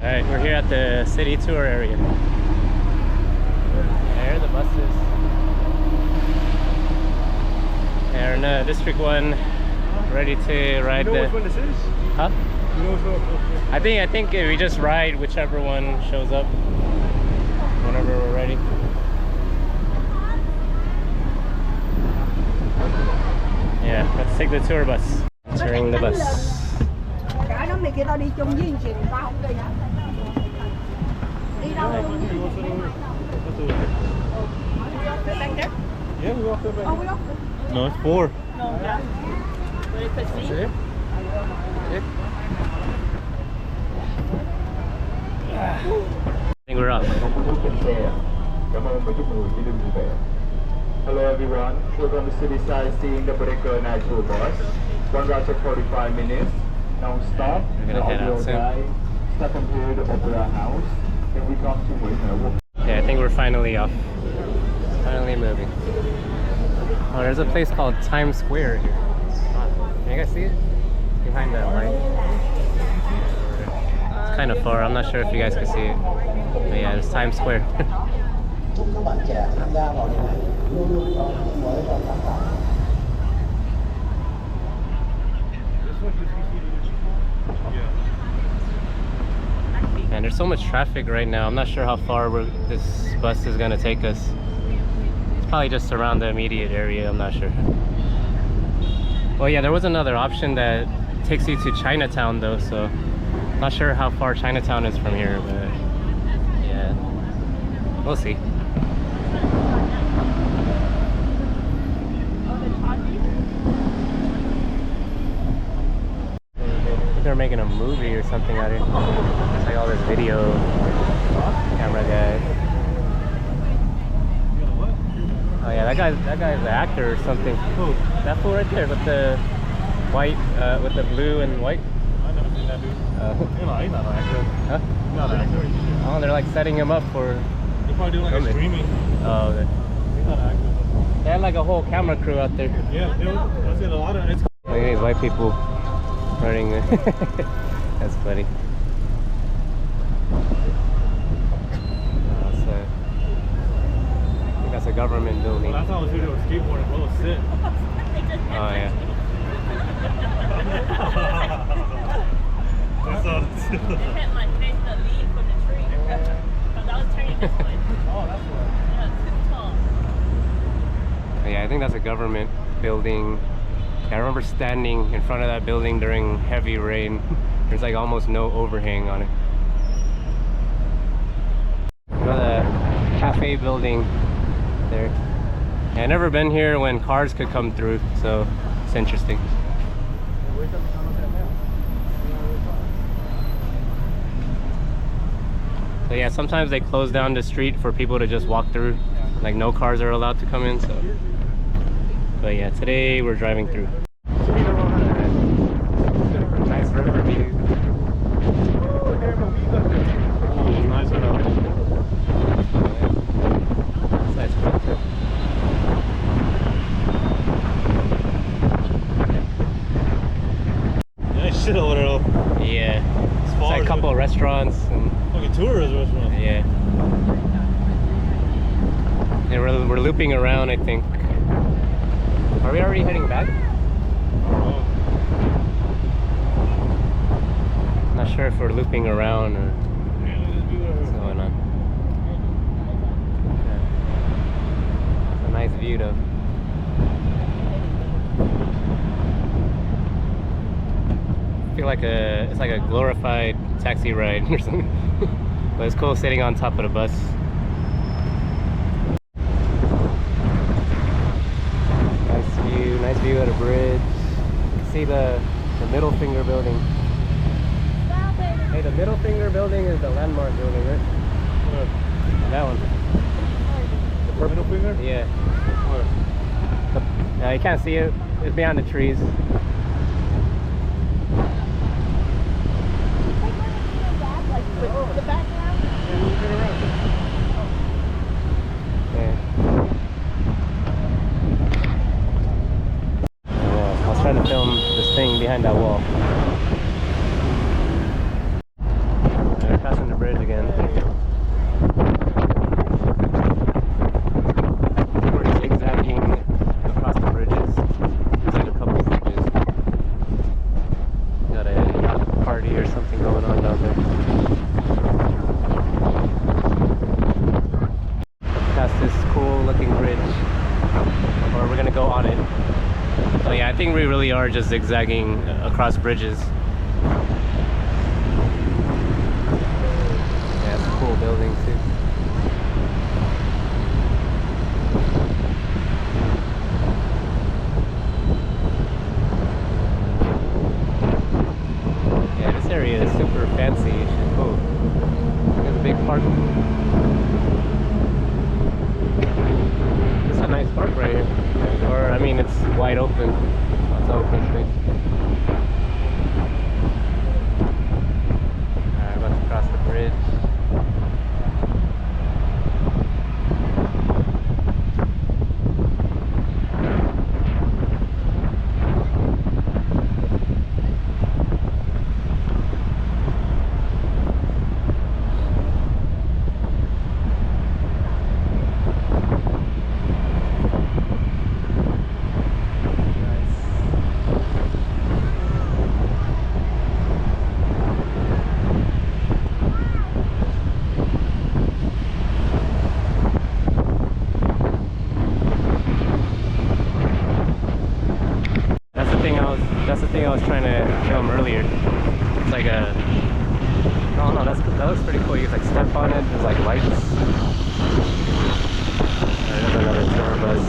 Alright, we're here at the city tour area. There are the buses. They're in District 1, ready to ride. You know which one this is? Huh? You know which one? I think we just ride whichever one shows up whenever we're ready. Yeah, let's take the tour bus. Entering the bus. Cái đó mày kia tao đi chung với chuyện tao không đi. Đi đâu? Yeah, we walked there. Oh, we don't. No, it's 4. No, yeah. That's it? I think we're up. Hello everyone, welcome to City Sightseeing the Breaker Night Tour Bus. One route of 45 minutes, non-stop. We're gonna head out soon. Stop from here, the Opera House. Then we come to Wayne. Yeah, I think we're finally off. Finally moving. Oh, there's a place called Times Square here. Can you guys see it? Behind that light. It's kind of far. I'm not sure if you guys can see it. But yeah, it's Times Square. And there's so much traffic right now. I'm not sure how far this bus is gonna take us. It's probably just around the immediate area. I'm not sure. Well, yeah, there was another option that takes you to Chinatown though, so not sure how far Chinatown is from here, but yeah, we'll see. They're making a movie or something out here. It's like all this video camera guy. Oh yeah, that guy's an actor or something. Who? That fool right there with the white, with the blue and white. I've never seen that dude. He's not an actor. Huh? He's not an actor. Oh, they're like setting him up for. They're probably doing like a streaming. Oh, okay. He's not an actor. They had like a whole camera crew out there. Yeah, I've seen a lot of it. Look at these white people running. That's funny. I think that's a government building. Last time I was here, they were skateboarding. Bro, sit. Oh yeah. That's all. They had my face the lead from the tree. Because I was turning this way. Oh, that's what. Yeah, too tall. Yeah, I think that's a government building. I remember standing in front of that building during heavy rain. There's like almost no overhang on it. Another cafe building there. Yeah, I've never been here when cars could come through, so it's interesting. So yeah, sometimes they close down the street for people to just walk through. Like no cars are allowed to come in, so. But yeah, today we're driving through. Nice river view. Nice enough. That's nice. Nice shit over there though. Yeah. It's like a couple of restaurants and fucking tourist restaurant. yeah. And we're looping around, I think. Are we already heading back? Not sure if we're looping around or what's going on. Yeah. It's a nice view though. I feel like it's like a glorified taxi ride or something. But it's cool sitting on top of the bus. Nice view of the bridge. You can see the middle finger building. Hey, the middle finger building is the landmark building, right? Where? That one. The middle finger? Yeah. Where? You can't see it. It's behind the trees. The background? Yeah. I was trying to film this thing behind that wall. There. Passing the bridge again. We're zigzagging across the bridges. There's like a couple bridges. Got a party or something going on down there. Past this cool looking bridge. Or we're gonna go on it. So yeah, I think we really are just zigzagging across bridges. Yeah, it's a cool building too. Yeah, this area is super fancy. Oh, there's a big park. It's a nice park right here. Or, I mean, it's wide open. It's open space. Alright, about to cross the bridge. That's the thing I was trying to film earlier. It's like a, oh no, that looks pretty cool. You just like step on it. There's like lights. There's another tour bus.